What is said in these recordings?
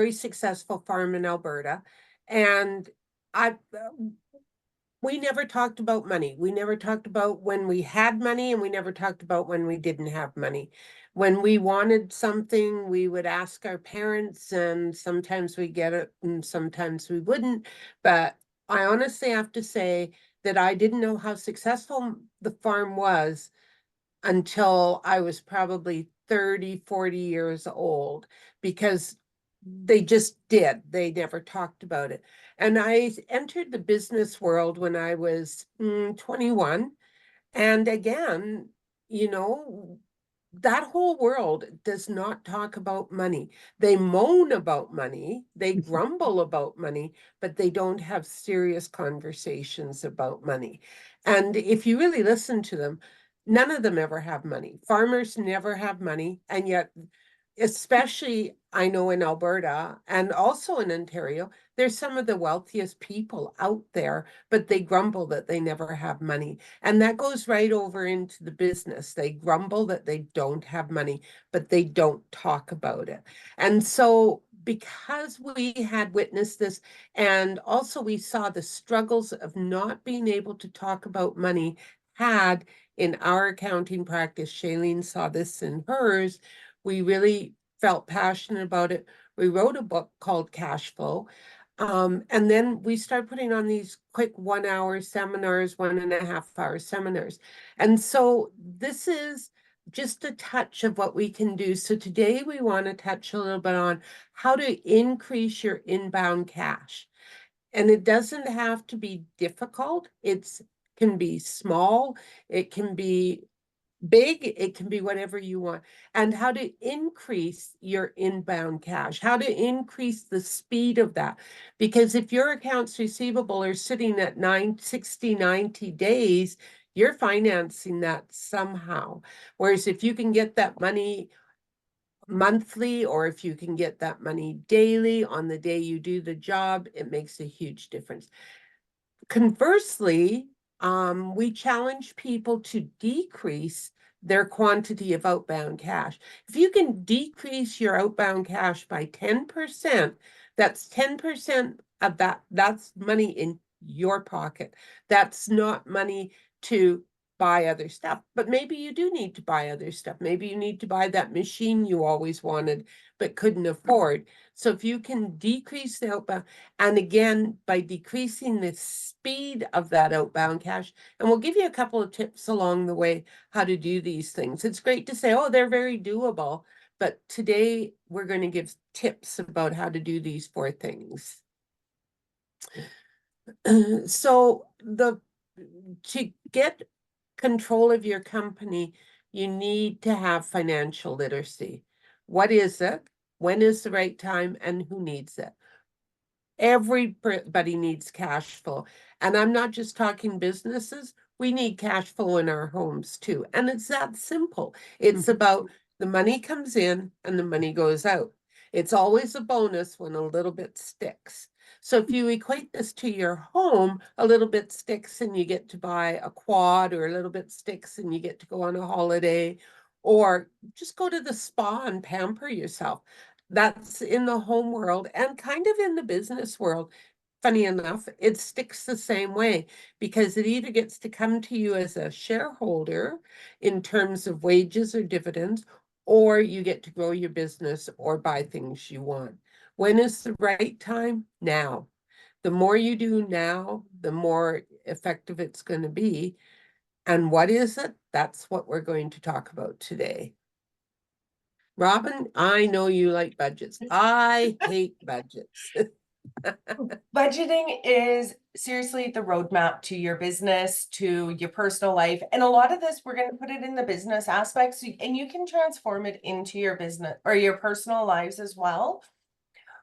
very successful farm in Alberta, and I we never talked about money. We never talked about when we had money, and we never talked about when we didn't have money. When we wanted something, we would ask our parents, and sometimes we get it and sometimes we wouldn't. But I honestly have to say that I didn't know how successful the farm was until I was probably 30, 40 years old, because they just did. They never talked about it. And I entered the business world when I was 21. And again, you know, that whole world does not talk about money. They moan about money, they grumble about money, but they don't have serious conversations about money. And if you really listen to them, none of them ever have money. Farmers never have money, and yet, especially I know in Alberta and also in Ontario, there's some of the wealthiest people out there, but they grumble that they never have money. And that goes right over into the business. They grumble that they don't have money, but they don't talk about it. And so, because we had witnessed this, and also we saw the struggles of not being able to talk about money had in our accounting practice, Shailene saw this in hers, we really felt passionate about it. We wrote a book called Cash Flow. And then we started putting on these quick 1 hour seminars, 1.5 hour seminars. And so this is just a touch of what we can do. So today we want to touch a little bit on how to increase your inbound cash. And it doesn't have to be difficult. It can be small. It can be big, it can be whatever you want, and how to increase your inbound cash, how to increase the speed of that. Because if your accounts receivable are sitting at 60, 90 days, you're financing that somehow. Whereas if you can get that money monthly, or if you can get that money daily on the day you do the job, it makes a huge difference. Conversely, we challenge people to decrease their quantity of outbound cash. If you can decrease your outbound cash by 10%, that's 10% of that's money in your pocket. That's not money to buy other stuff, but maybe you do need to buy other stuff. Maybe you need to buy that machine you always wanted but couldn't afford. So if you can decrease the outbound, and again, by decreasing the speed of that outbound cash, and we'll give you a couple of tips along the way how to do these things. It's great to say, oh, they're very doable, but today we're going to give tips about how to do these 4 things. So to get control of your company, you need to have financial literacy. What is it? When is the right time? And who needs it? Everybody needs cash flow. And I'm not just talking businesses. We need cash flow in our homes too. And it's that simple. It's about the money comes in and the money goes out. It's always a bonus when a little bit sticks. So if you equate this to your home, a little bit sticks and you get to buy a quad, or a little bit sticks and you get to go on a holiday, or just go to the spa and pamper yourself. That's in the home world, and kind of in the business world. Funny enough, it sticks the same way, because it either gets to come to you as a shareholder in terms of wages or dividends, or you get to grow your business or buy things you want. When is the right time? Now. The more you do now, the more effective it's going to be. And what is it? That's what we're going to talk about today. Robin, I know you like budgets. I hate budgets. Budgeting is seriously the roadmap to your business, to your personal life. And a lot of this, we're going to put it in the business aspects, and you can transform it into your business or your personal lives as well.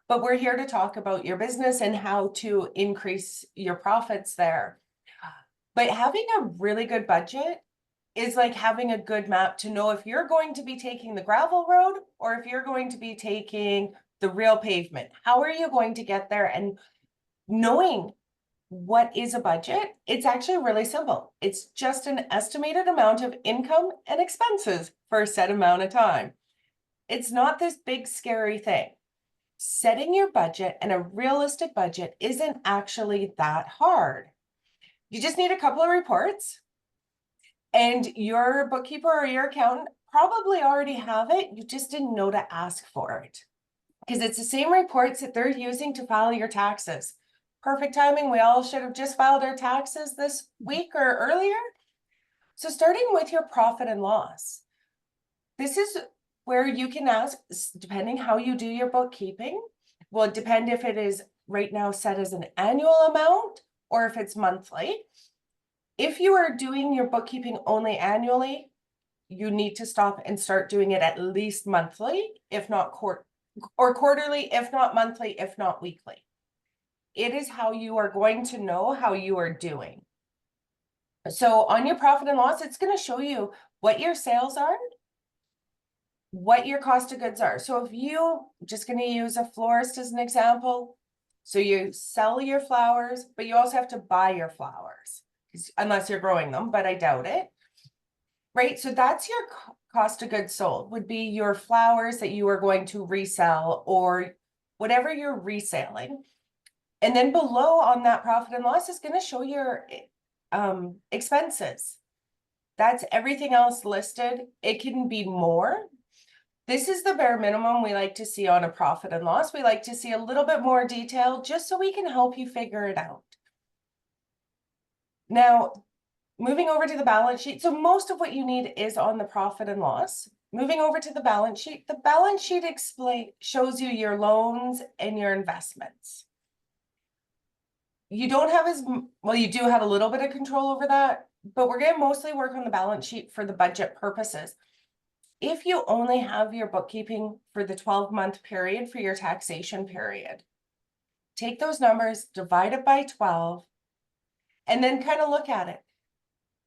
But we're here to talk about your business and how to increase your profits there. But having a really good budget is like having a good map to know if you're going to be taking the gravel road or if you're going to be taking the real pavement. How are you going to get there? And knowing what is a budget, it's actually really simple. It's just an estimated amount of income and expenses for a set amount of time. It's not this big scary thing. setting your budget and a realistic budget isn't actually that hard. You just need a couple of reports, and your bookkeeper or your accountant probably already have it. You just didn't know to ask for it, because it's the same reports that they're using to file your taxes. Perfect timing. We all should have just filed our taxes this week or earlier. So starting with your profit and loss, this is where you can ask, depending how you do your bookkeeping, will depend if it is right now set as an annual amount or if it's monthly. If you are doing your bookkeeping only annually, you need to stop and start doing it at least monthly, if not quarterly, if not monthly, if not weekly. It is how you are going to know how you are doing. So on your profit and loss, it's going to show you what your sales are, what your cost of goods are. So if you, just going to use a florist as an example, so you sell your flowers, but you also have to buy your flowers, unless you're growing them, but I doubt it. Right, so that's your cost of goods sold, would be your flowers that you are going to resell or whatever you're reselling. And then below on that profit and loss is going to show your expenses. That's everything else listed. It can be more. This is the bare minimum we like to see on a profit and loss. We like to see a little bit more detail just so we can help you figure it out. Now, moving over to the balance sheet. So most of what you need is on the profit and loss. Moving over to the balance sheet shows you your loans and your investments. You don't have well, you do have a little bit of control over that, but we're going to mostly work on the balance sheet for the budget purposes. If you only have your bookkeeping for the 12-month period for your taxation period, take those numbers, divide it by 12, and then kind of look at it.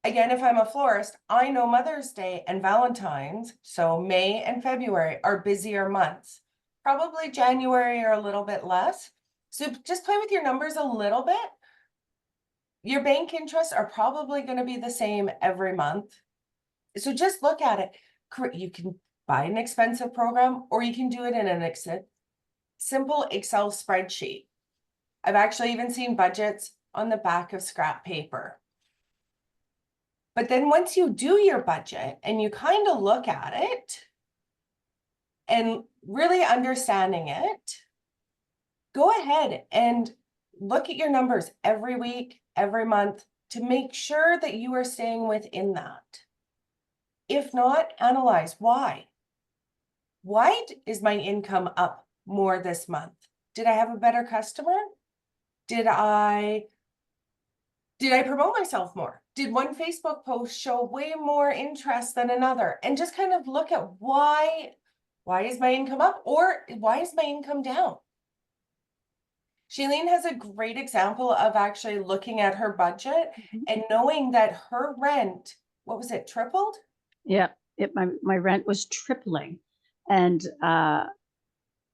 Again, if I'm a florist, I know Mother's Day and Valentine's, so May and February are busier months. Probably January are a little bit less. So just play with your numbers a little bit. Your bank interests are probably going to be the same every month. So just look at it. You can buy an expensive program, or you can do it in an simple Excel spreadsheet. I've actually even seen budgets on the back of scrap paper. But then once you do your budget and you kind of look at it and really understanding it, go ahead and look at your numbers every week, every month to make sure that you are staying within that. If not, analyze why. Why is my income up more this month? Did I have a better customer? Did I promote myself more? Did one Facebook post show way more interest than another? And just kind of look at why is my income up, or why is my income down? Shailene has a great example of actually looking at her budget and knowing that her rent, what was it, tripled? Yeah, my rent was tripling. And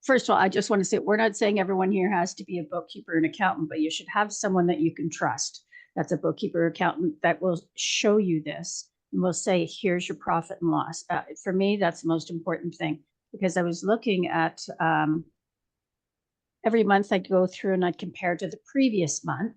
first of all, I just want to say, we're not saying everyone here has to be a bookkeeper and accountant, but you should have someone that you can trust. That's a bookkeeper or accountant that will show you this and will say, here's your profit and loss. For me, that's the most important thing, because I was looking at every month I'd go through and I'd compare to the previous month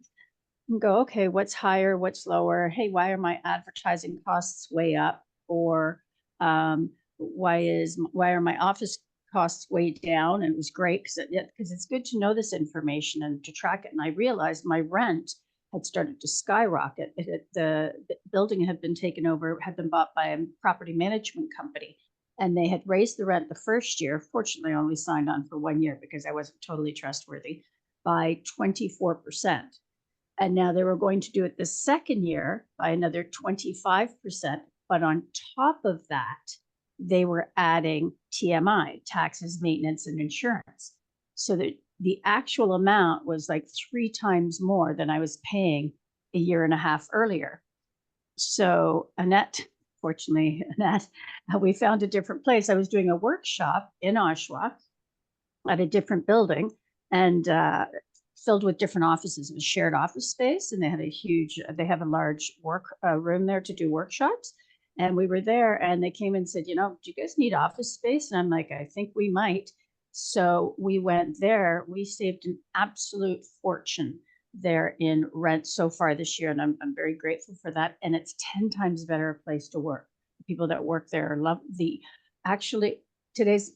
and go, okay, what's higher, what's lower? Hey, why are my advertising costs way up? Or why are my office costs way down? And it was great because it's good to know this information and to track it. And I realized my rent had started to skyrocket. The building had been taken over, had been bought by a property management company, and they had raised the rent the first year. Fortunately, I only signed on for 1 year because I wasn't totally trustworthy, by 24%. And now they were going to do it the second year by another 25%. But on top of that, they were adding TMI, taxes, maintenance, and insurance. So that the actual amount was like 3 times more than I was paying a year and a half earlier. So fortunately, Annette, we found a different place. I was doing a workshop in Oshawa at a different building, and filled with different offices. It was shared office space, and they have a large work room there to do workshops. And we were there, and they came and said, do you guys need office space? And I'm like, I think we might. So we went there. We saved an absolute fortune there in rent so far this year, and I'm very grateful for that. And it's 10 times better a place to work. The people that work there love the actually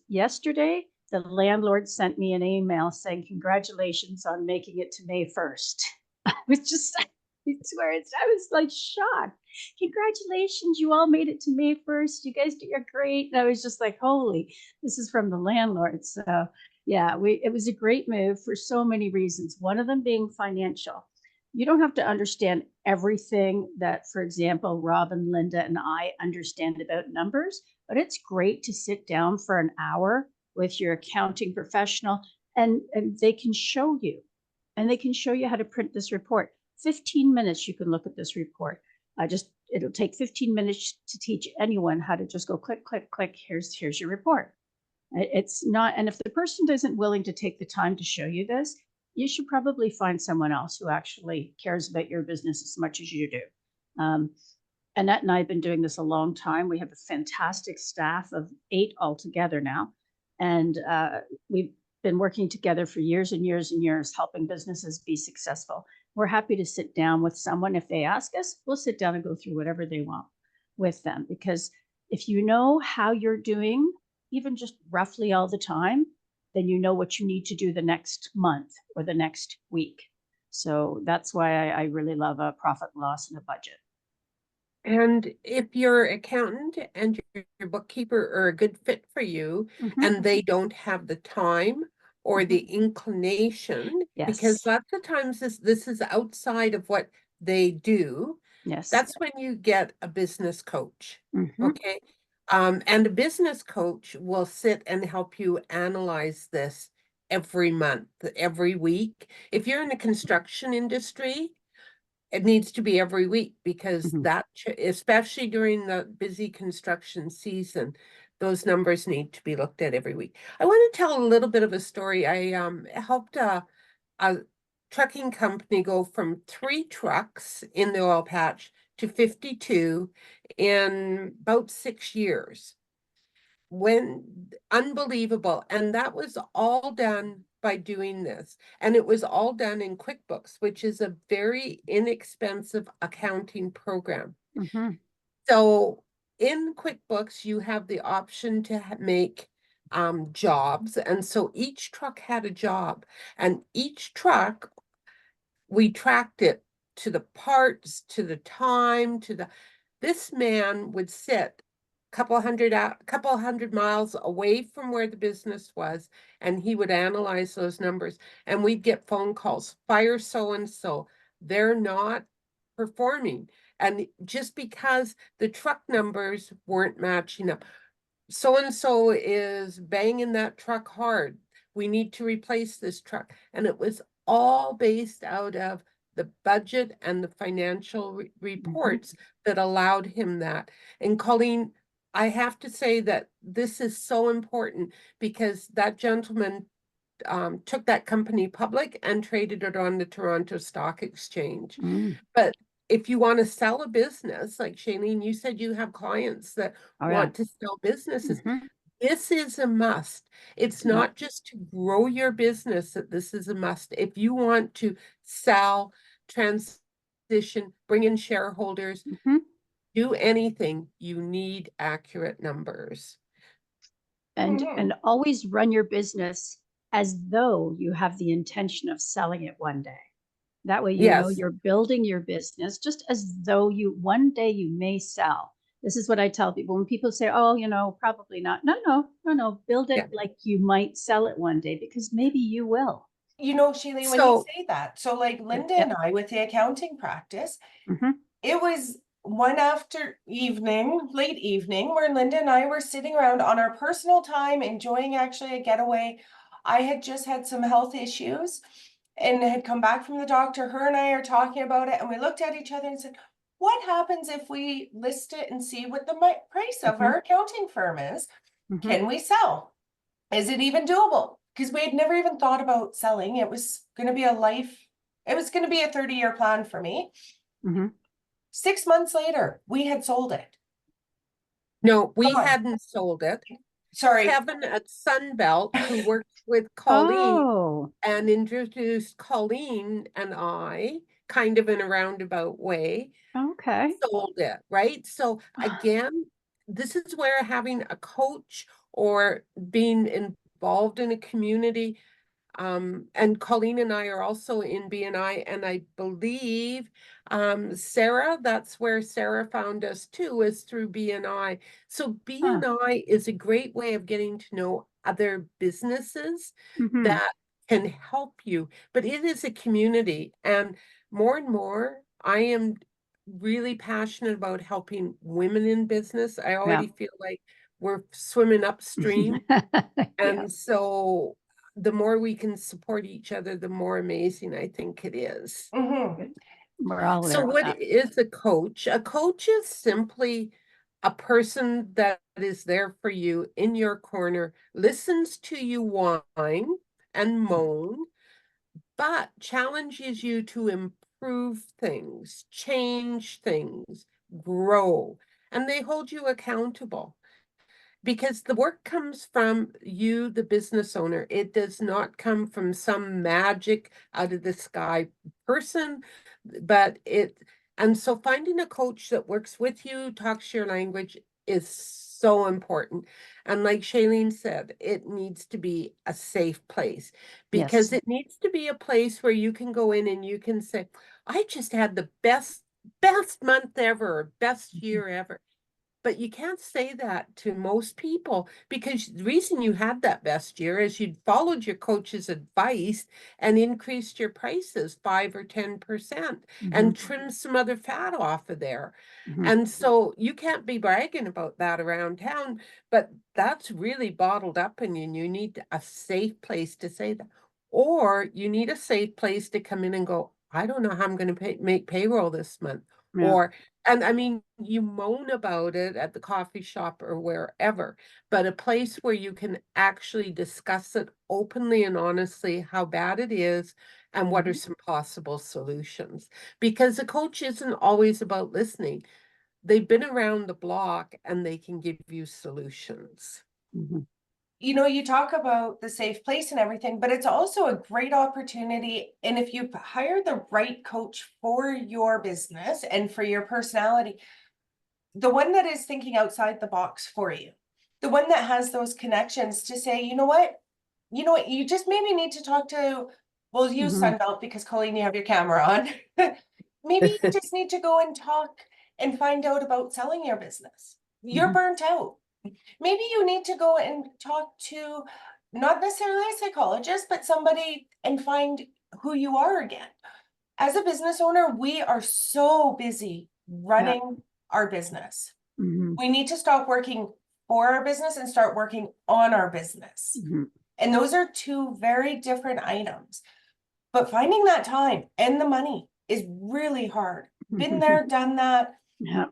yesterday, the landlord sent me an email saying congratulations on making it to May 1st. I was just, I swear, I was like shocked. Congratulations, you all made it to May 1st. You guys are great. And I was just like, holy, this is from the landlord. So yeah, it was a great move for so many reasons. One of them being financial. You don't have to understand everything that, for example, Rob and Linda and I understand about numbers, but it's great to sit down for an hour with your accounting professional and they can show you. And they can show you how to print this report. 15 minutes, you can look at this report. It'll take 15 minutes to teach anyone how to just go click, click, click. Here's your report. It's not, and if the person isn't willing to take the time to show you this, you should probably find someone else who actually cares about your business as much as you do. Annette and I have been doing this a long time. We have a fantastic staff of 8 altogether now. And we've been working together for years and years and years, helping businesses be successful. We're happy to sit down with someone. If they ask us, we'll sit down and go through whatever they want with them. Because if you know how you're doing, even just roughly all the time, then you know what you need to do the next month or the next week. So that's why I really love a profit and loss and a budget. And if your accountant and your bookkeeper are a good fit for you, and they don't have the time or the inclination, because Yes. lots of times this is outside of what they do, Yes. that's when you get a business coach. Mhm. Okay. And a business coach will sit and help you analyze this every month, every week. If you're in the construction industry, it needs to be every week because Mhm. that, especially during the busy construction season, those numbers need to be looked at every week. I want to tell a little bit of a story. I helped a trucking company go from 3 trucks in the oil patch to 52 in about 6 years. Unbelievable. And that was all done by doing this. And it was all done in QuickBooks, which is a very inexpensive accounting program. Mhm. So in QuickBooks, you have the option to make jobs. And so each truck had a job, and each truck, we tracked it to the parts, to the time, this man would sit couple hundred miles away from where the business was, and he would analyze those numbers, and we'd get phone calls, fire so and so, they're not performing, and just because the truck numbers weren't matching up, so and so is banging that truck hard, we need to replace this truck. And it was all based out of the budget and the financial reports that allowed him that. And Colleen, I have to say that this is so important because that gentleman took that company public and traded it on the Toronto Stock Exchange. Mm. But if you want to sell a business, like Shailene, you said you have clients that want to sell businesses. Mhm. This is a must. It's Yeah. not just to grow your business that this is a must. If you want to sell, transition, bring in shareholders, Mhm. do anything, you need accurate numbers. And always run your business as though you have the intention of selling it one day. That way, you know Yes. you're building your business just as though one day you may sell. This is what I tell people when people say, oh, probably not. No. Build it like you might sell it one day because maybe you will. Shailene, when you say that, so like Linda Yep. and I with the accounting practice, Mhm. it was one late evening, where Linda and I were sitting around on our personal time, enjoying actually a getaway. I had just had some health issues and had come back from the doctor. Her and I are talking about it, and we looked at each other and said, what happens if we list it and see what the price of our accounting firm is? Can we sell? Is it even doable? Because we had never even thought about selling. It was going to be a 30-year plan for me. 6 months later, we had sold it. No, we hadn't sold it. Sorry. Kevin at Sunbelt, who works with Colleen Oh, and introduced Colleen and I kind of in a roundabout way, okay. sold it, right? So again, this is where having a coach or being involved in a community, and Colleen and I are also in BNI, and I believe Sarah, that's where Sarah found us too, is through BNI. So Huh. BNI is a great way of getting to know other businesses Mm-hmm. that can help you, but it is a community, and more I am really passionate about helping women in business. I Yeah. already feel like we're swimming upstream. Yeah. And so the more we can support each other, the more amazing I think it is. Mhm. Good. We're all So there on what that. is a coach? A coach is simply a person that is there for you in your corner, listens to you whine and moan, but challenges you to improve things, change things, grow, and they hold you accountable. Because the work comes from you, the business owner. It does not come from some magic out of the sky person, but and so finding a coach that works with you, talks your language is so important. And like Shailene said, it needs to be a safe place because Yes. it needs to be a place where you can go in and you can say, I just had the best month ever, or best year ever. But you can't say that to most people because the reason you had that best year is you'd followed your coach's advice and increased your prices 5 or 10% Mm-hmm. and trimmed some other fat off of there. Mm-hmm. And so you can't be bragging about that around town, but that's really bottled up in you. And you need a safe place to say that. Or you need a safe place to come in and go, I don't know how I'm going to make payroll this month. Yeah. Or and I mean, you moan about it at the coffee shop or wherever, but a place where you can actually discuss it openly and honestly, how bad it is and what are Mm-hmm. some possible solutions. Because a coach isn't always about listening. They've been around the block and they can give you solutions. Mm-hmm. You know, you talk about the safe place and everything, but it's also a great opportunity. And if you hire the right coach for your business and for your personality, the one that is thinking outside the box for you, the one that has those connections to say, you know what, you just maybe need to talk to, we'll use Mm-hmm. Sunbelt because Colleen, you have your camera on. Maybe you just need to go and talk and find out about selling your business. You're Mm-hmm. burnt out. Maybe you need to go and talk to not necessarily a psychologist, but somebody and find who you are again. As a business owner, we are so busy Yeah. running our business. Mm-hmm. We need to stop working for our business and start working on our business. Mm-hmm. And those are two very different items. But finding that time and the money is really hard. Been there, done that. Yeah.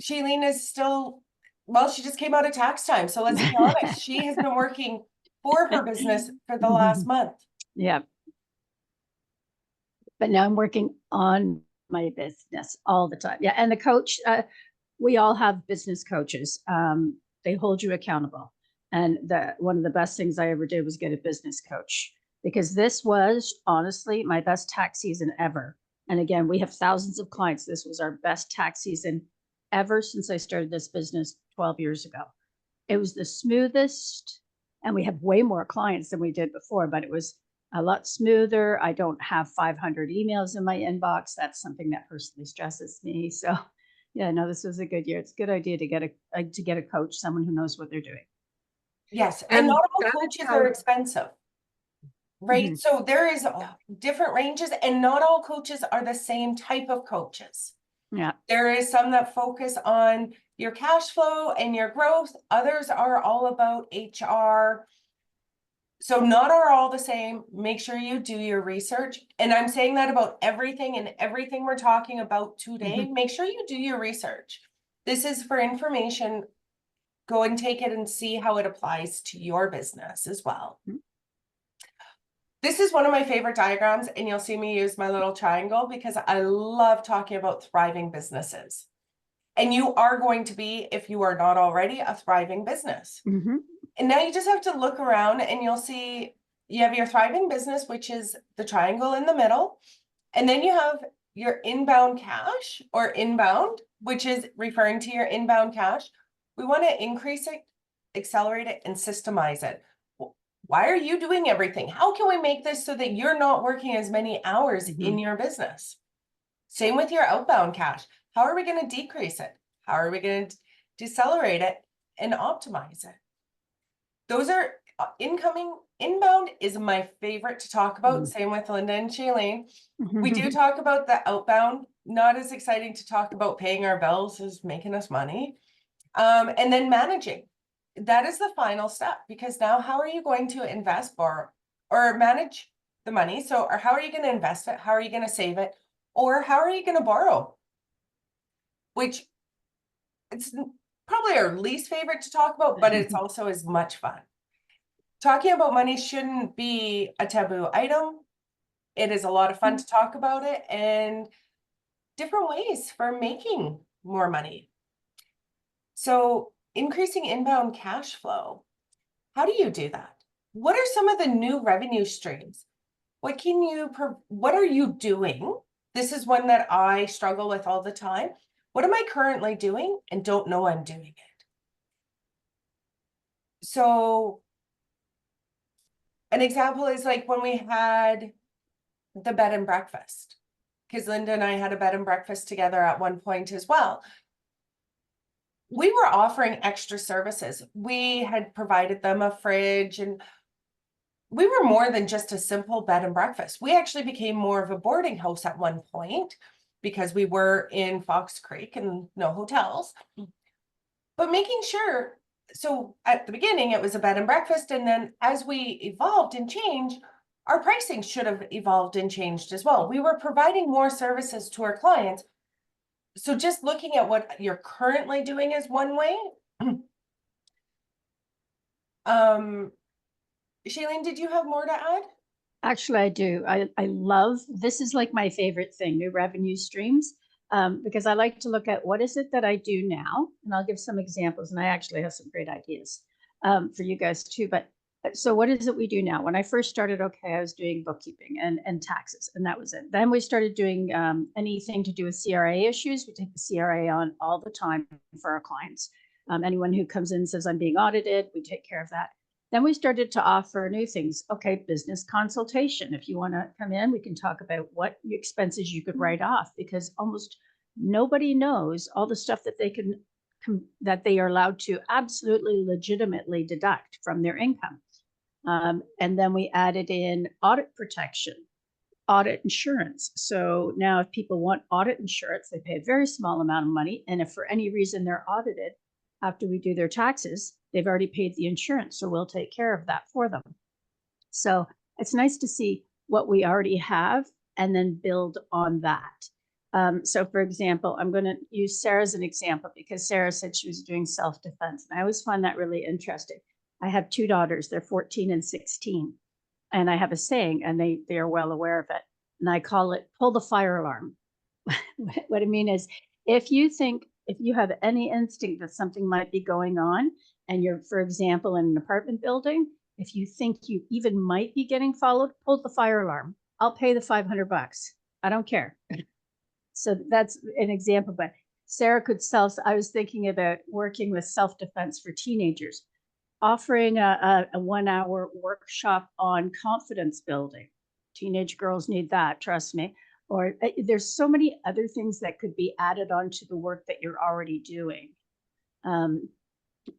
Shailene is still, well, she just came out of tax time. So let's be honest, she has been working for her business for the last month. Yeah. But now I'm working on my business all the time. Yeah. And the coach, we all have business coaches. They hold you accountable. And one of the best things I ever did was get a business coach because this was honestly my best tax season ever. And again, we have thousands of clients. This was our best tax season ever since I started this business 12 years ago. It was the smoothest, and we have way more clients than we did before, but it was a lot smoother. I don't have 500 emails in my inbox. That's something that personally stresses me. So, yeah, no, this was a good year. It's a good idea to get a coach, someone who knows what they're doing. Yes. And And not all that is coaches how are expensive, right? Mhm. So there is different ranges, and not all coaches are the same type of coaches. Yeah. There is some that focus on your cash flow and your growth. Others are all about HR. So not are all the same. Make sure you do your research. And I'm saying that about everything and everything we're talking about today. Make sure you do your research. This is for information. Go and take it and see how it applies to your business as well. Mhm. This is one of my favorite diagrams, and you'll see me use my little triangle because I love talking about thriving businesses. And you are going to be, if you are not already, a thriving business. Mhm. And now you just have to look around and you'll see you have your thriving business, which is the triangle in the middle. And then you have your inbound cash or inbound, which is referring to your inbound cash. We want to increase it, accelerate it, and systemize it. Why are you doing everything? How can we make this so that you're not working as many hours in your business? Same with your outbound cash. How are we going to decrease it? How are we going to decelerate it and optimize it? Those are incoming. Inbound is my favorite to talk about. Same with Linda and Shailene. We do talk about the outbound, not as exciting to talk about paying our bills as making us money. And then managing. That is the final step, because now how are you going to invest, borrow, or manage the money? So, or how are you going to invest it? How are you going to save it? Or how are you going to borrow? Which it's probably our least favorite to talk about, but it's also as much fun. Talking about money shouldn't be a taboo item. It is a lot of fun to talk about it and different ways for making more money. So increasing inbound cash flow, how do you do that? What are some of the new revenue streams? What are you doing? This is one that I struggle with all the time. What am I currently doing and don't know I'm doing it? So an example is like when we had the bed and breakfast, because Linda and I had a bed and breakfast together at one point as well. We were offering extra services. We had provided them a fridge, and we were more than just a simple bed and breakfast. We actually became more of a boarding house at one point because we were in Fox Creek and no hotels. But making sure, so at the beginning it was a bed and breakfast, and then as we evolved and changed, our pricing should have evolved and changed as well. We were providing more services to our clients. So just looking at what you're currently doing is one way. Shailene, did you have more to add? Actually, I do. I love, this is like my favorite thing, new revenue streams, because I like to look at what is it that I do now, and I'll give some examples, and I actually have some great ideas for you guys too. But so what is it we do now? When I first started, okay, I was doing bookkeeping and taxes, and that was it. Then we started doing anything to do with CRA issues. We take the CRA on all the time for our clients. Anyone who comes in and says, I'm being audited, we take care of that. Then we started to offer new things. Okay, business consultation. If you want to come in, we can talk about what expenses you could write off, because almost nobody knows all the stuff that they are allowed to absolutely legitimately deduct from their income. And then we added in audit protection, audit insurance. So now if people want audit insurance, they pay a very small amount of money. And if for any reason they're audited after we do their taxes, they've already paid the insurance. So we'll take care of that for them. So it's nice to see what we already have and then build on that. So for example, I'm going to use Sarah as an example, because Sarah said she was doing self-defense. And I always find that really interesting. I have two daughters, they're 14 and 16. And I have a saying, and they are well aware of it. And I call it, pull the fire alarm. What I mean is, if you have any instinct that something might be going on, and you're, for example, in an apartment building, if you think you even might be getting followed, pull the fire alarm. I'll pay the $500. I don't care. So that's an example, but Sarah could I was thinking about working with self-defense for teenagers, offering a 1-hour workshop on confidence building. Teenage girls need that, trust me. Or there's so many other things that could be added on to the work that you're already doing.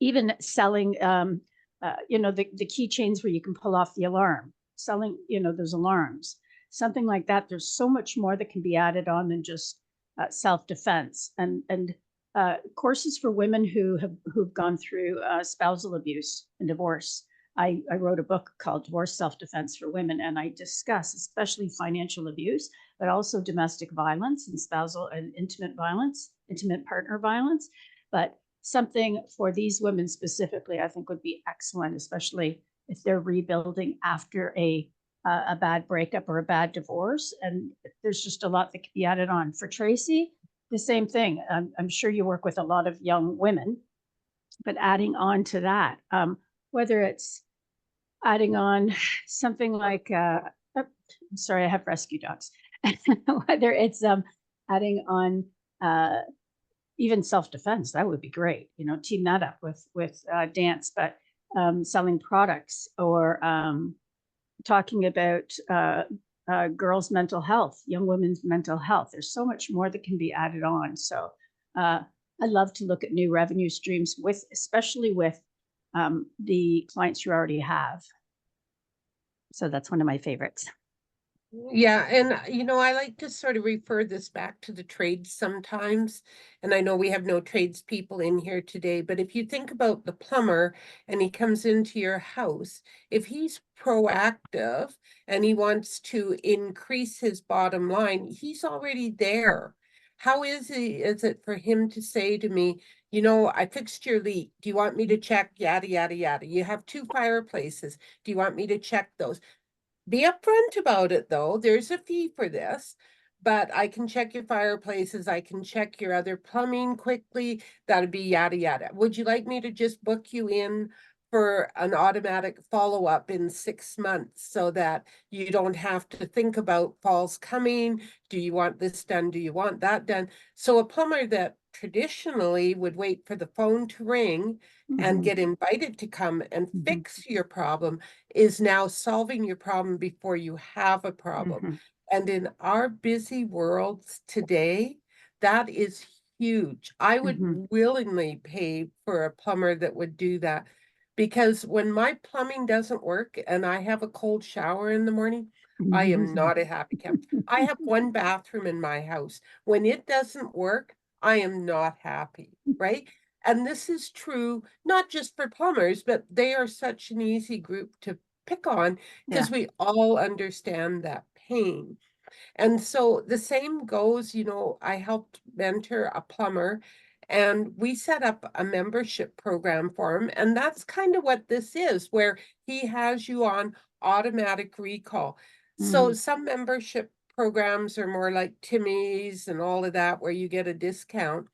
Even selling, the keychains where you can pull off the alarm, selling, those alarms, something like that. There's so much more that can be added on than just self-defense, and courses for women who've gone through spousal abuse and divorce. I wrote a book called Divorce Self-Defense for Women, and I discuss especially financial abuse, but also domestic violence and spousal and intimate partner violence. But something for these women specifically, I think would be excellent, especially if they're rebuilding after a bad breakup or a bad divorce. And there's just a lot that could be added on. For Tracy, the same thing. I'm sure you work with a lot of young women, but adding on to that, whether it's adding on something like, I'm sorry, I have rescue dogs, whether it's adding on even self-defense, that would be great. You know, team that up with dance, but selling products or talking about girls' mental health, young women's mental health. There's so much more that can be added on. So I love to look at new revenue streams with, especially with the clients you already have. So that's one of my favorites. Yeah, and you know, I like to sort of refer this back to the trades sometimes. And I know we have no tradespeople in here today, but if you think about the plumber and he comes into your house, if he's proactive and he wants to increase his bottom line, he's already there. How easy is it for him to say to me, you know, I fixed your leak. Do you want me to check yada, yada, yada? You have 2 fireplaces. Do you want me to check those? Be upfront about it, though. There's a fee for this, but I can check your fireplaces. I can check your other plumbing quickly. That'd be yada, yada. Would you like me to just book you in for an automatic follow-up in 6 months so that you don't have to think about falls coming? Do you want this done? Do you want that done? So a plumber that traditionally would wait for the phone to ring and get invited to come and fix your problem is now solving your problem before you have a problem. And in our busy worlds today, that is huge. I would willingly pay for a plumber that would do that, because when my plumbing doesn't work and I have a cold shower in the morning, I am not a happy camper. I have 1 bathroom in my house. When it doesn't work, I am not happy, right? And this is true not just for plumbers, but they are such an easy group to pick on because we all understand that pain. And so the same goes, you know, I helped mentor a plumber and we set up a membership program for him. And that's kind of what this is, where he has you on automatic recall. So some membership programs are more like Timmy's and all of that, where you get a discount.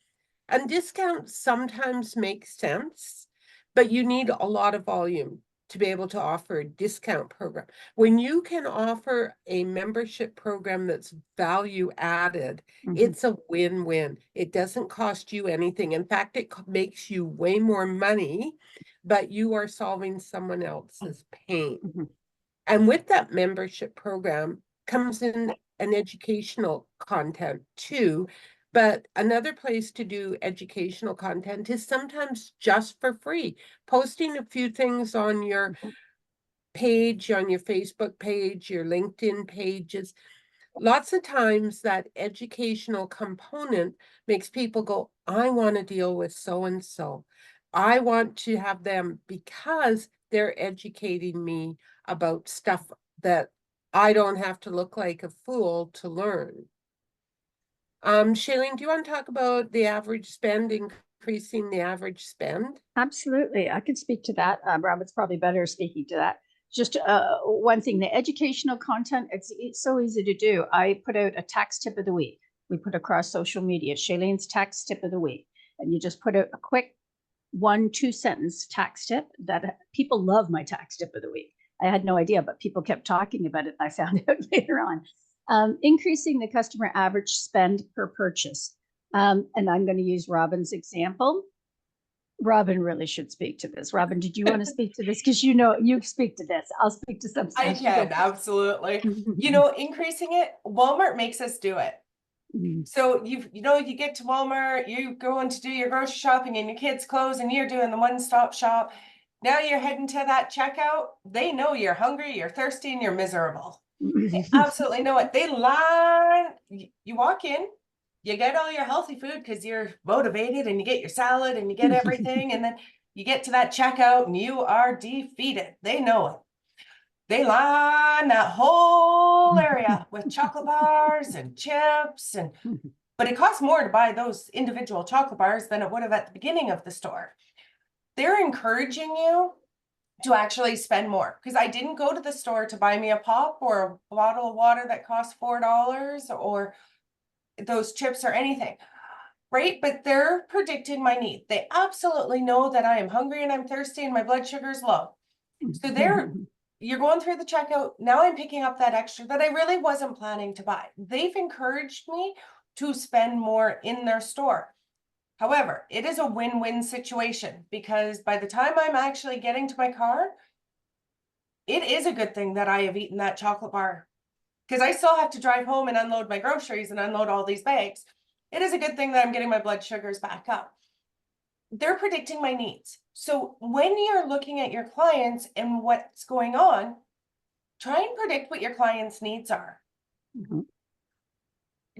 And discounts sometimes make sense, but you need a lot of volume to be able to offer a discount program. When you can offer a membership program that's value added, it's a win-win. It doesn't cost you anything. In fact, it makes you way more money, but you are solving someone else's pain. And with that membership program comes in an educational content too. But another place to do educational content is sometimes just for free. Posting a few things on your page, on your Facebook page, your LinkedIn pages. Lots of times that educational component makes people go, I want to deal with so-and-so. I want to have them because they're educating me about stuff that I don't have to look like a fool to learn. Shailene, do you want to talk about the average spend, increasing the average spend? Absolutely. I could speak to that. Robin's probably better speaking to that. Just one thing, the educational content, it's so easy to do. I put out a tax tip of the week. We put across social media, Shailene's tax tip of the week. And you just put out a quick 1-2 sentence tax tip that people love my tax tip of the week. I had no idea, but people kept talking about it. I found out later on. Increasing the customer average spend per purchase. And I'm going to use Robin's example. Robin really should speak to this. Robin, did you want to speak to this? Because you know, you speak to this. I'll speak to some I stuff. can, absolutely. You know, increasing it, Walmart makes us do it. So you get to Walmart, you go in to do your grocery shopping and your kids' clothes and you're doing the one-stop shop. Now you're heading to that checkout. They know you're hungry, you're thirsty, and you're miserable. They absolutely know it. They line, you walk in, you get all your healthy food because you're motivated and you get your salad and you get everything. And then you get to that checkout and you are defeated. They know it. They line that whole area with chocolate bars and chips, but it costs more to buy those individual chocolate bars than it would have at the beginning of the store. They're encouraging you to actually spend more, because I didn't go to the store to buy me a pop or a bottle of water that costs $4 or those chips or anything. right? But they're predicting my need. They absolutely know that I am hungry and I'm thirsty and my blood sugar is low. So you're going through the checkout. Now I'm picking up that extra that I really wasn't planning to buy. They've encouraged me to spend more in their store. However, it is a win-win situation because by the time I'm actually getting to my car, it is a good thing that I have eaten that chocolate bar because I still have to drive home and unload my groceries and unload all these bags. It is a good thing that I'm getting my blood sugars back up. They're predicting my needs. So when you're looking at your clients and what's going on, try and predict what your clients' needs are. Mhm.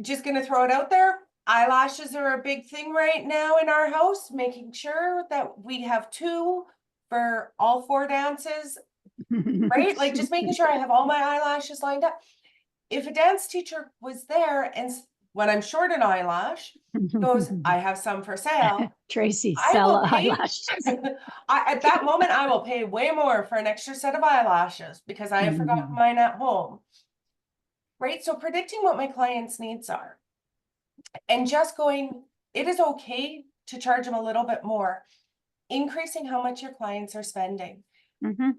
Just going to throw it out there. Eyelashes are a big thing right now in our house, making sure that we have 2 for all 4 dances, right? Like just making sure I have all my eyelashes lined up. If a dance teacher was there and when I'm short an eyelash, goes, I have some for sale. Tracy, I sell will pay. eyelashes. At that moment, I will pay way more for an extra set of eyelashes because I have forgotten mine at home. Right? So predicting what my clients' needs are and just going, it is okay to charge them a little bit more, increasing how much your clients are spending. Mhm.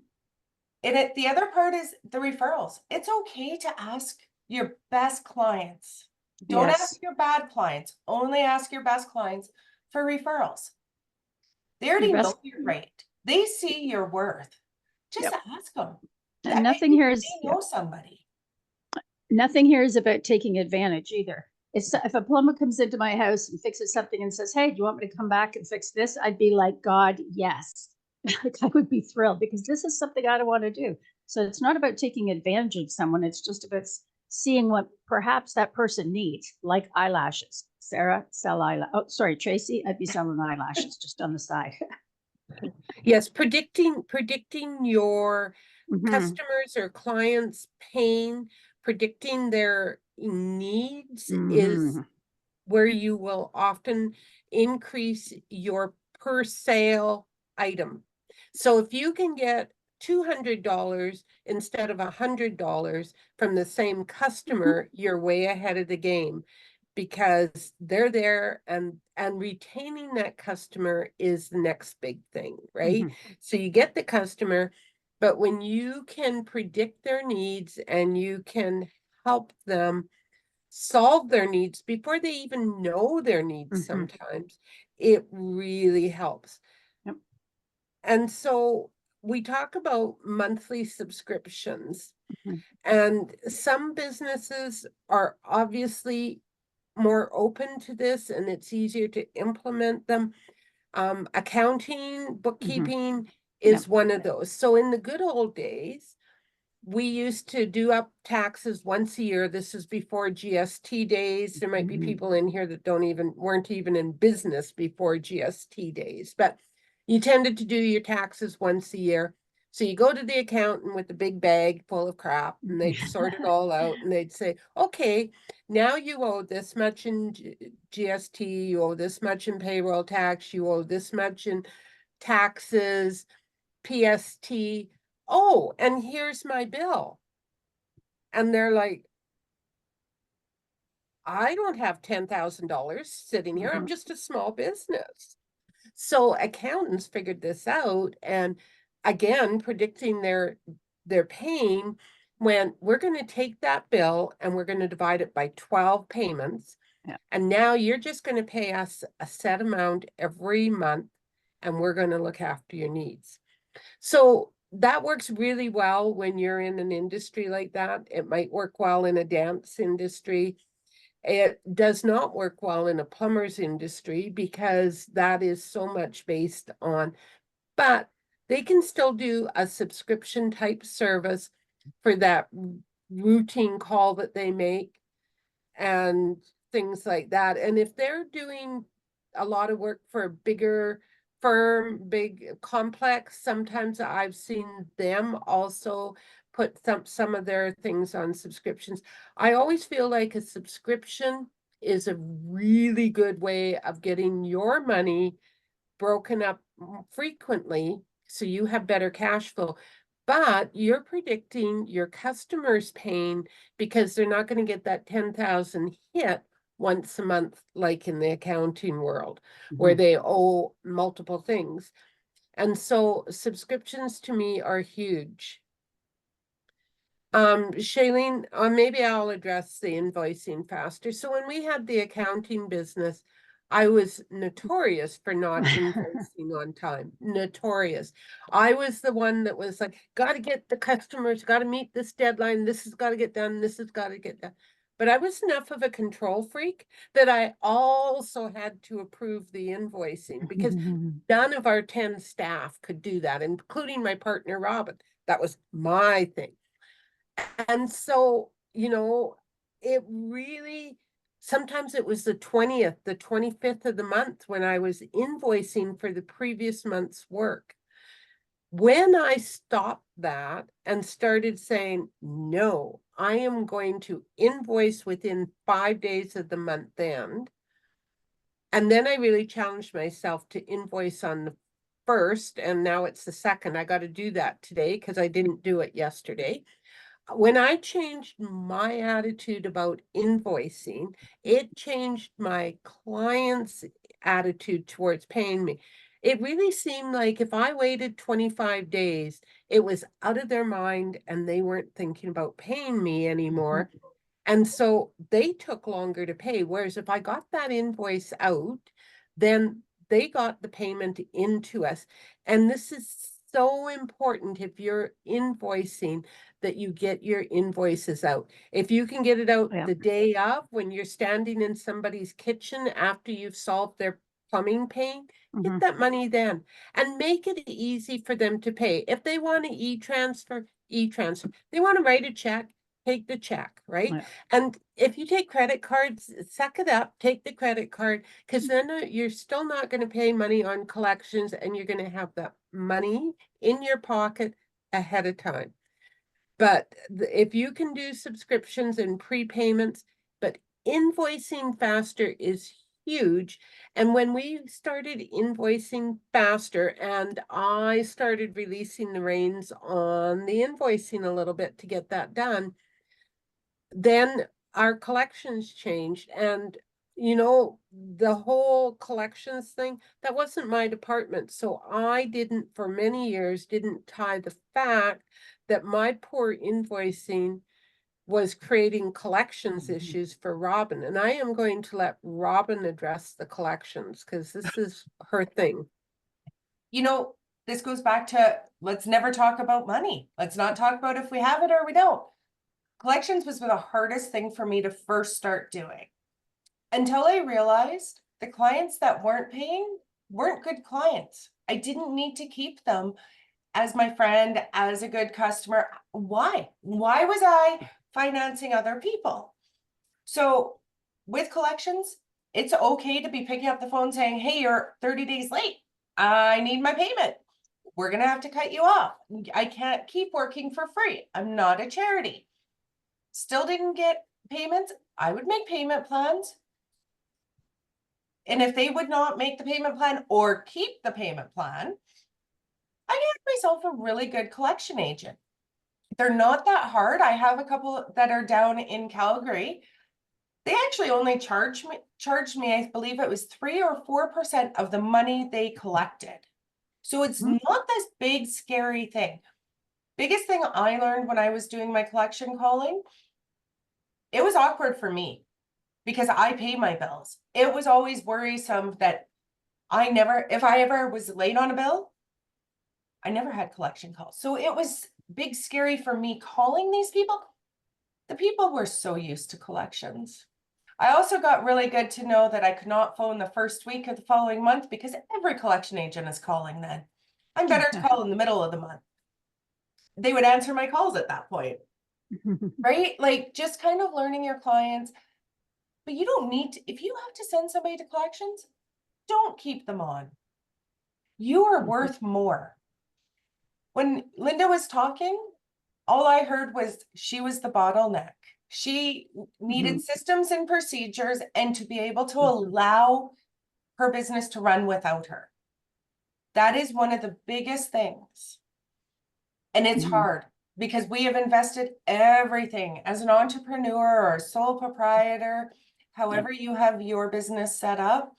And the other part is the referrals. It's okay to ask your best clients. Don't Yes. ask your bad clients. Only ask your best clients for referrals. They already Your know best- your rate. They see your worth. Just Yep. ask them. And nothing here is They know somebody. nothing here is about taking advantage either. It's if a plumber comes into my house and fixes something and says, "Hey, do you want me to come back and fix this?" I'd be like, "God, yes." Like, I would be thrilled because this is something I don't want to do. So it's not about taking advantage of someone. It's just about seeing what perhaps that person needs, like eyelashes. Sarah, sell eyelashes. Oh, sorry, Tracy, I'd be selling eyelashes just on the side. Yes, predicting your Mhm. customers or clients' pain, predicting their needs is Mhm. where you will often increase your per sale item. So if you can get $200 instead of $100 from the same customer, you're way ahead of the game because they're there and retaining that customer is the next big thing, right? Mhm. So you get the customer, but when you can predict their needs and you can help them solve their needs before they even know their needs, Mhm. sometimes it really helps. Yep. And so we talk about monthly subscriptions, Mhm. and some businesses are obviously more open to this and it's easier to implement them. Accounting, bookkeeping is Yep. one of those. So in the good old days, we used to do up taxes once a year. This is before GST days. There might be Mhm. people in here that weren't even in business before GST days, but you tended to do your taxes once a year. So you go to the accountant with the big bag full of crap and they'd sort it all out and they'd say, okay, now you owe this much in GST, you owe this much in payroll tax, you owe this much in taxes, PST. Oh, and here's my bill. And they're like, I don't have $10,000 sitting here. I'm Mhm. just a small business. So accountants figured this out and again, predicting their pain when we're going to take that bill and we're going to divide it by 12 payments. Yeah. And now you're just going to pay us a set amount every month and we're going to look after your needs. So that works really well when you're in an industry like that. It might work well in a dance industry. It does not work well in a plumber's industry because that is so much based on, but they can still do a subscription type service for that routine call that they make and things like that. And if they're doing a lot of work for a bigger firm, big complex, sometimes I've seen them also put some of their things on subscriptions. I always feel like a subscription is a really good way of getting your money broken up frequently so you have better cash flow. But you're predicting your customers' pain because they're not going to get that 10,000 hit once a month, like in the accounting world, where they owe multiple things. And so subscriptions to me are huge. Shailene, maybe I'll address the invoicing faster. So when we had the accounting business, I was notorious for not invoicing on time. Notorious. I was the one that was like, got to get the customers, got to meet this deadline. This has got to get done. This has got to get done. But I was enough of a control freak that I also had to approve the invoicing because none of our 10 staff could do that, including my partner, Robin. That was my thing. And so, you know, it really, sometimes it was the 20th, the 25th of the month when I was invoicing for the previous month's work. When I stopped that and started saying, no, I am going to invoice within 5 days of the month end. And then I really challenged myself to invoice on the first, and now it's the second. I got to do that today because I didn't do it yesterday. When I changed my attitude about invoicing, it changed my clients' attitude towards paying me. It really seemed like if I waited 25 days, it was out of their mind and they weren't thinking about paying me anymore. And so they took longer to pay. Whereas if I got that invoice out, then they got the payment into us. And this is so important if you're invoicing that you get your invoices out. If you can get it out the day of when you're standing in somebody's kitchen after you've solved their plumbing pain, get that money then and make it easy for them to pay. If they want to e-transfer, e-transfer. They want to write a check, take the check, right? Yeah. And if you take credit cards, suck it up, take the credit card, because then you're still not going to pay money on collections and you're going to have that money in your pocket ahead of time. But if you can do subscriptions and prepayments, but invoicing faster is huge. And when we started invoicing faster and I started releasing the reins on the invoicing a little bit to get that done, then our collections changed. And, you know, the whole collections thing, that wasn't my department. So I didn't, for many years, didn't tie the fact that my poor invoicing was creating collections issues for Robin. And I am going to let Robin address the collections because this is her thing. You know, this goes back to, let's never talk about money. Let's not talk about if we have it or we don't. Collections was the hardest thing for me to first start doing until I realized the clients that weren't paying weren't good clients. I didn't need to keep them as my friend, as a good customer. Why? Why was I financing other people? So with collections, it's okay to be picking up the phone saying, hey, you're 30 days late. I need my payment. We're going to have to cut you off. I can't keep working for free. I'm not a charity. Still didn't get payments. I would make payment plans. And if they would not make the payment plan or keep the payment plan, I get myself a really good collection agent. They're not that hard. I have a couple that are down in Calgary. They actually only charged me, I believe it was 3 or 4% of the money they collected. So it's not this big, scary thing. Biggest thing I learned when I was doing my collection calling, it was awkward for me because I pay my bills. It was always worrisome that if I ever was late on a bill, I never had collection calls. So it was big, scary for me calling these people. The people were so used to collections. I also got really good to know that I could not phone the first week of the following month because every collection agent is calling then. I'm better to call in the middle of the month. They would answer my calls at that point, right? Like just kind of learning your clients. But you don't need to, if you have to send somebody to collections, don't keep them on. You are worth more. When Linda was talking, all I heard was she was the bottleneck. She needed systems and procedures and to be able to allow her business to run without her. That is one of the biggest things. And it's hard because we have invested everything as an entrepreneur or a sole proprietor. however you have your business set up,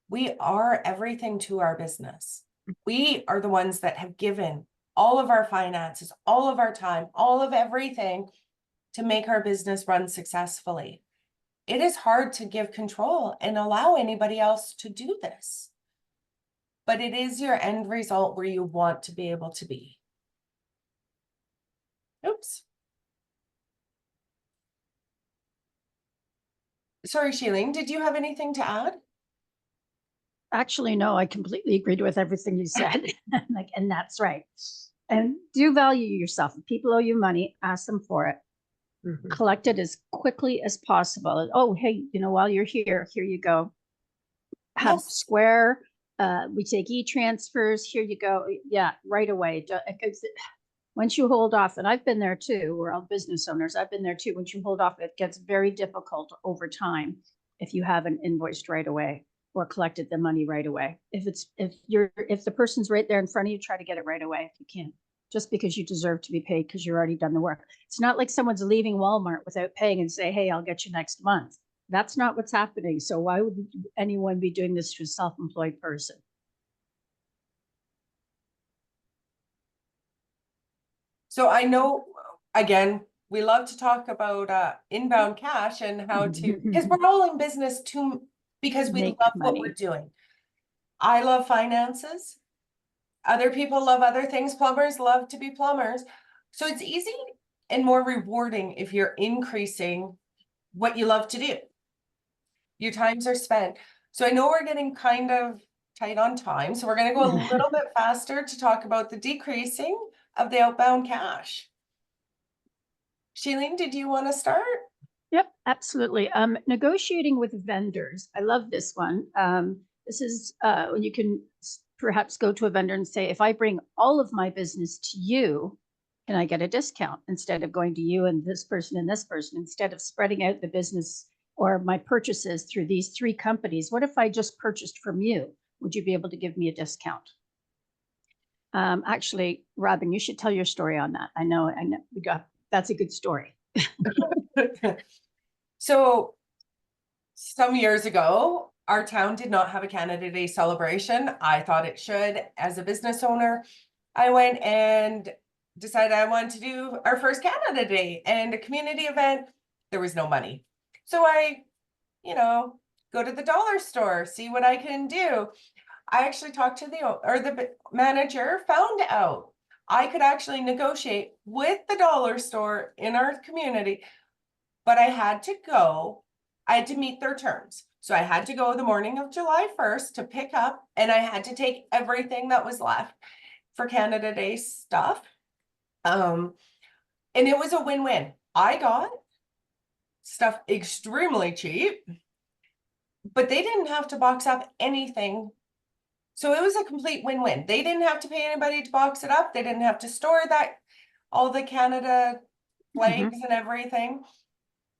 we are everything to our business. We are the ones that have given all of our finances, all of our time, all of everything to make our business run successfully. It is hard to give control and allow anybody else to do this. But it is your end result where you want to be able to be. Oops. Sorry, Sheilene, did you have anything to add? Actually, no, I completely agreed with everything you said. Like, and that's right. And do value yourself. If people owe you money, ask them for it. Mhm. Collect it as quickly as possible. Oh, hey, while you're here you go. Have Yes. Square. We take e-transfers. Here you go. Yeah, right away. Once you hold off, and I've been there too, we're all business owners. I've been there too. Once you hold off, it gets very difficult over time if you haven't invoiced right away or collected the money right away. If the person's right there in front of you, try to get it right away if you can, just because you deserve to be paid because you've already done the work. It's not like someone's leaving Walmart without paying and say, hey, I'll get you next month. That's not what's happening. So why would anyone be doing this to a self-employed person? So I know, again, we love to talk about inbound cash and how to, because we're all in business because we Make love what money. we're doing. I love finances. Other people love other things. Plumbers love to be plumbers. So it's easy and more rewarding if you're increasing what you love to do. Your times are spent. So I know we're getting kind of tight on time. So we're going to go a little bit faster to talk about the decreasing of the outbound cash. Sheilene, did you want to start? Yep, absolutely. Negotiating with vendors. I love this one. This is when you can perhaps go to a vendor and say, if I bring all of my business to you, can I get a discount instead of going to you and this person, instead of spreading out the business or my purchases through these 3 companies? What if I just purchased from you? Would you be able to give me a discount? Actually, Robin, you should tell your story on that. I know that's a good story. So some years ago, our town did not have a Canada Day celebration. I thought it should. As a business owner, I went and decided I wanted to do our first Canada Day and a community event. There was no money. So I, go to the dollar store, see what I can do. I actually talked to the manager, found out I could actually negotiate with the dollar store in our community, but I had to meet their terms. So I had to go the morning of July 1st to pick up, and I had to take everything that was left for Canada Day stuff. And it was a win-win. I got stuff extremely cheap, but they didn't have to box up anything. So it was a complete win-win. They didn't have to pay anybody to box it up. They didn't have to store all the Canada flags and everything.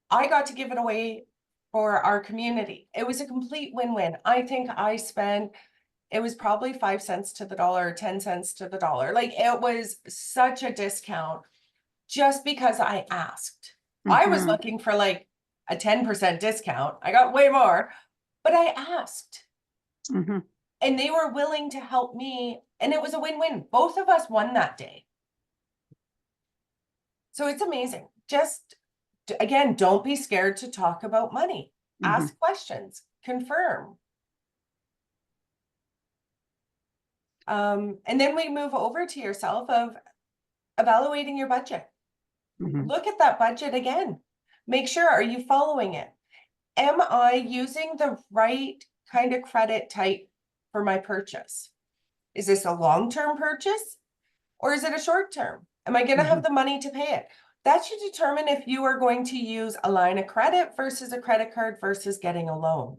I got to give it away for our community. It was a complete win-win. I think it was probably 5 cents to the dollar, 10 cents to the dollar. Like, it was such a discount just because I asked. I was looking for like a 10% discount. I got way more, but I asked. And they were willing to help me. And it was a win-win. Both of us won that day. So it's amazing. Just, again, don't be scared to talk about money. Ask questions, confirm. And then we move over to yourself of evaluating your budget. Look at that budget again. Make sure, are you following it? Am I using the right kind of credit type for my purchase? Is this a long-term purchase or is it a short-term? Am I going to have the money to pay it? That should determine if you are going to use a line of credit versus a credit card versus getting a loan.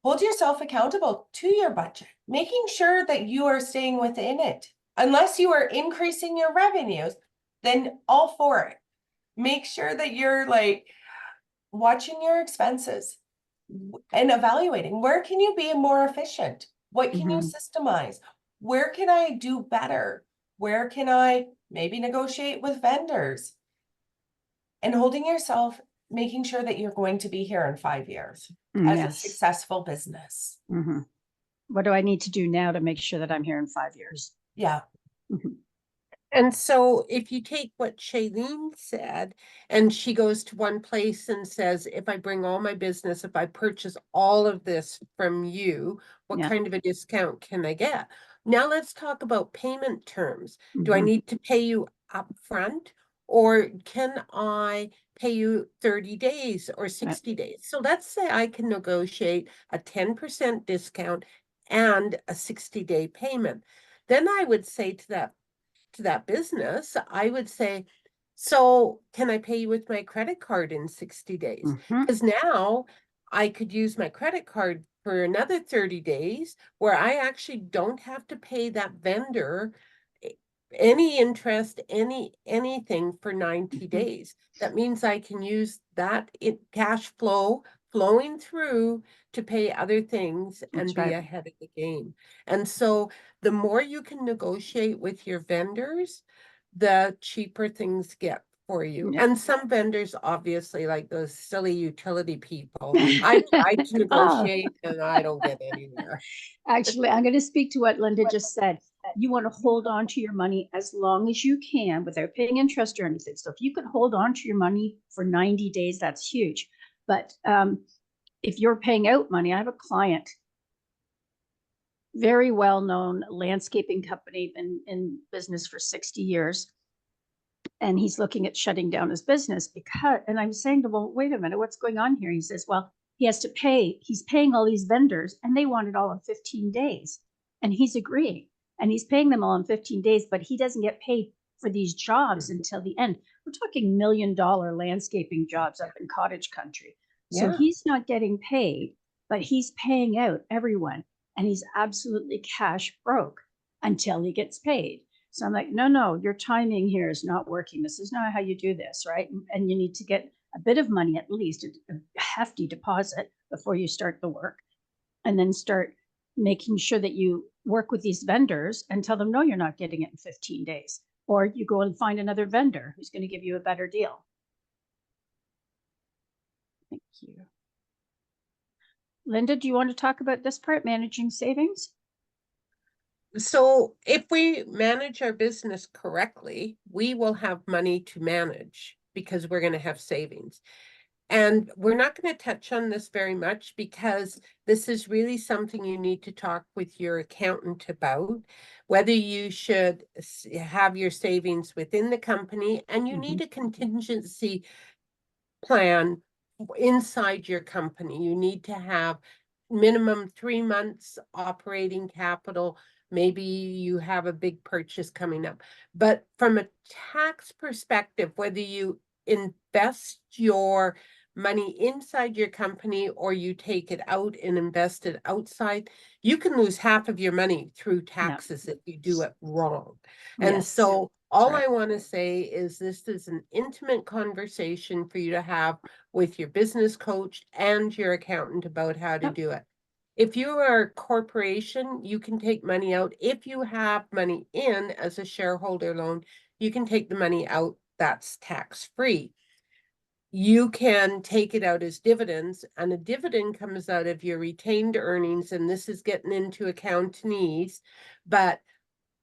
Hold yourself accountable to your budget, making sure that you are staying within it. Unless you are increasing your revenues, then all for it. Make sure that you're like watching your expenses and evaluating where can you be more efficient? What can you systemize? Where can I do better? Where can I maybe negotiate with vendors? And holding yourself making sure that you're going to be here in 5 years as a Yes. successful business. Mhm. What do I need to do now to make sure that I'm here in 5 years? Yeah. Mhm. And so if you take what Shailene said, and she goes to one place and says, if I bring all my business, if I purchase all of this from you, what Yeah. kind of a discount can I get? Now let's talk about payment terms. Do I Mhm. need to pay you upfront, or can I pay you 30 days or 60 days? So let's say I can negotiate a 10% discount and a 60-day payment. Then I would say to that business, I would say, so can I pay you with my credit card in 60 days? Mhm. Because now I could use my credit card for another 30 days where I actually don't have to pay that vendor any interest, anything for 90 Mhm. days. That means I can use that cash flow flowing through to pay other things and That's be right. ahead of the game. And so the more you can negotiate with your vendors, the cheaper things get for you. Yeah. And some vendors, obviously, like those silly utility people, I tried to Oh. negotiate and I don't get anywhere. Actually, I'm going to speak to what Linda just said. You want to hold on to your money as long as you can without paying interest or anything. So if you can hold on to your money for 90 days, that's huge. But if you're paying out money, I have a client, very well-known landscaping company, been in business for 60 years. And he's looking at shutting down his business because, and I'm saying to him, well, wait a minute, what's going on here? He says, well, he has to pay, he's paying all these vendors and they want it all in 15 days. And he's agreeing and he's paying them all in 15 days, but he doesn't get paid for these jobs until the end. We're talking $1 million landscaping jobs up in cottage country. So Yeah. he's not getting paid, but he's paying out everyone and he's absolutely cash broke until he gets paid. So I'm like, no, your timing here is not working. This is not how you do this, right? And you need to get a bit of money, at least a hefty deposit before you start the work, and then start making sure that you work with these vendors and tell them, no, you're not getting it in 15 days. Or you go and find another vendor who's going to give you a better deal. Thank you. Linda, do you want to talk about this part, managing savings? So if we manage our business correctly, we will have money to manage because we're going to have savings. And we're not going to touch on this very much because this is really something you need to talk with your accountant about, whether you should have your savings within the company, and you need a contingency plan inside your company. You need to have minimum 3 months operating capital. Maybe you have a big purchase coming up. But from a tax perspective, whether you invest your money inside your company or you take it out and invest it outside, you can lose half of your money through taxes if you do it wrong. And Yes, so all right. I want to say is this is an intimate conversation for you to have with your business coach and your accountant about how to Yep. do it. If you are a corporation, you can take money out. If you have money in as a shareholder loan, you can take the money out. That's tax-free. You can take it out as dividends, and a dividend comes out of your retained earnings, and this is getting into accountanese, but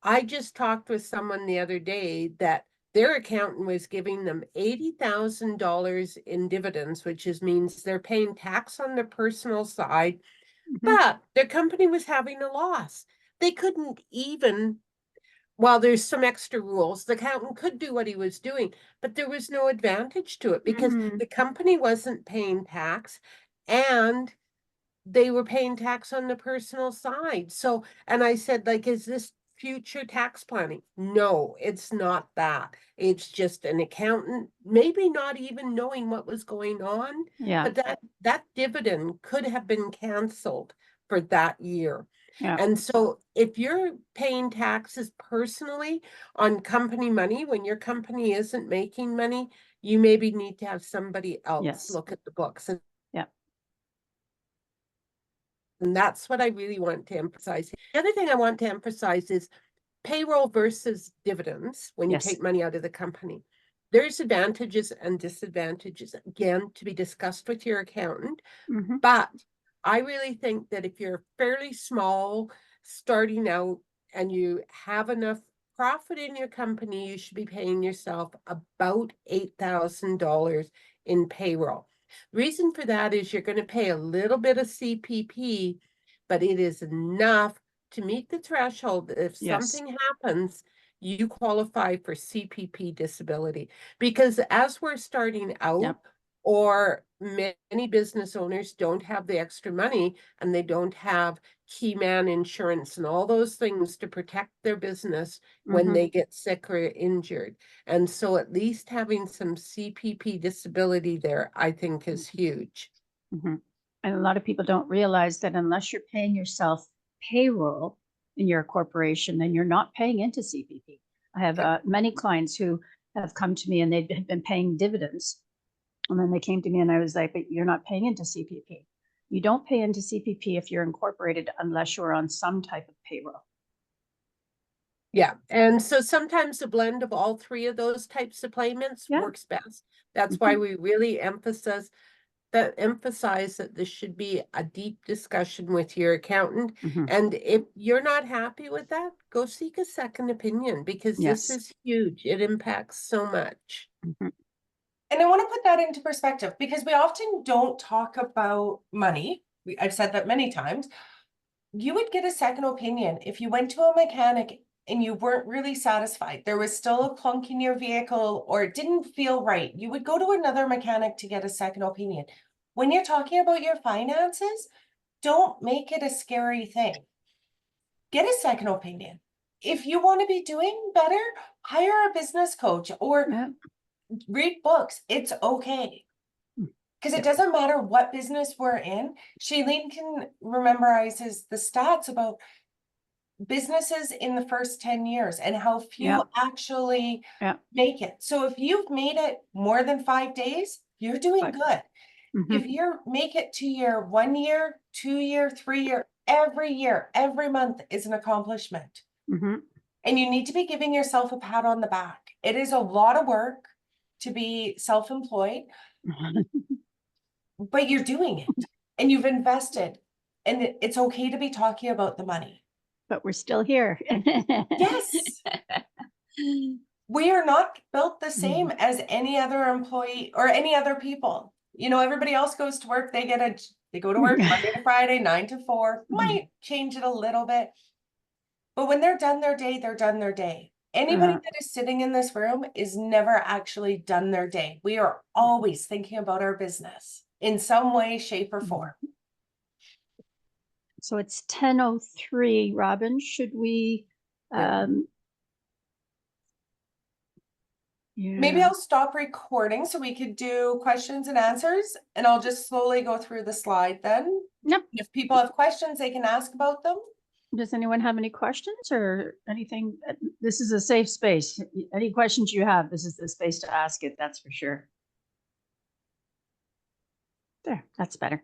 I just talked with someone the other day that their accountant was giving them $80,000 in dividends, which means they're paying tax on their personal side, but their company was having a loss. They couldn't even, while there's some extra rules, the accountant could do what he was doing, but there was no advantage to it because the company wasn't paying tax and they were paying tax on the personal side. So, and I said, like, is this future tax planning? No, it's not that. It's just an accountant, maybe not even knowing what was going on, Yeah, but that dividend could have been canceled for that year. yeah, And so if you're paying taxes personally on company money, when your company isn't making money, you maybe need to have somebody else yes, look at the books. yeah, And that's what I really want to emphasize. The other thing I want to emphasize is payroll versus dividends when you yes. take money out of the company. There's advantages and disadvantages, again, to be discussed with your accountant. Mhm. But I really think that if you're fairly small, starting out, and you have enough profit in your company, you should be paying yourself about $8,000 in payroll. The reason for that is you're going to pay a little bit of CPP, but it is enough to meet the threshold that if Yes. something happens, you qualify for CPP disability. Because as we're starting out, Yep. or many business owners don't have the extra money and they don't have key man insurance and all those things to protect their business when Mhm. they get sick or injured. And so at least having some CPP disability there, I think is huge. Mhm. And a lot of people don't realize that unless you're paying yourself payroll in your corporation, then you're not paying into CPP. I have many clients who have come to me and they've been paying dividends. And then they came to me and I was like, but you're not paying into CPP. You don't pay into CPP if you're incorporated unless you're on some type of payroll. Yeah, and so sometimes a blend of all three of those types of payments Yeah. works best. That's why Mhm. we really emphasize that this should be a deep discussion with your accountant. Mhm. And if you're not happy with that, go seek a second opinion, because this Yes. is huge. It impacts so much. Mhm. And I want to put that into perspective because we often don't talk about money. I've said that many times. You would get a second opinion if you went to a mechanic and you weren't really satisfied. There was still a clunk in your vehicle or it didn't feel right. You would go to another mechanic to get a second opinion. When you're talking about your finances, don't make it a scary thing. Get a second opinion. If you want to be doing better, hire a business coach or Yeah. read books. It's okay. Because it Yep. doesn't matter what business we're in. Shailene can memorizes the stats about businesses in the first 10 years and how few Yeah. actually Yeah. make it. So if you've made it more than 5 days, you're doing But good. If mhm. you make it to your 1 year, 2 year, 3 year, every month is an accomplishment. Mhm. And you need to be giving yourself a pat on the back. It is a lot of work to be self-employed, but you're doing it and you've invested. And it's okay to be talking about the money. But we're still here. Yes. We are not built the same Mhm. as any other employee or any other people. You know, everybody else goes to work, they go to work Monday to Friday, 9 to 4, might change it a little bit. But when they're done their day, they're done their day. Anybody Uh, that is sitting in this room is never actually done their day. We are always thinking about our business in some way, shape, or form. so it's 10:03. Robin, should we Maybe yeah, I'll stop recording so we could do questions and answers, and I'll just slowly go through the slide then. yep. If people have questions, they can ask about them. Does anyone have any questions or anything? This is a safe space. Any questions you have, this is the space to ask it, that's for sure. There, that's better.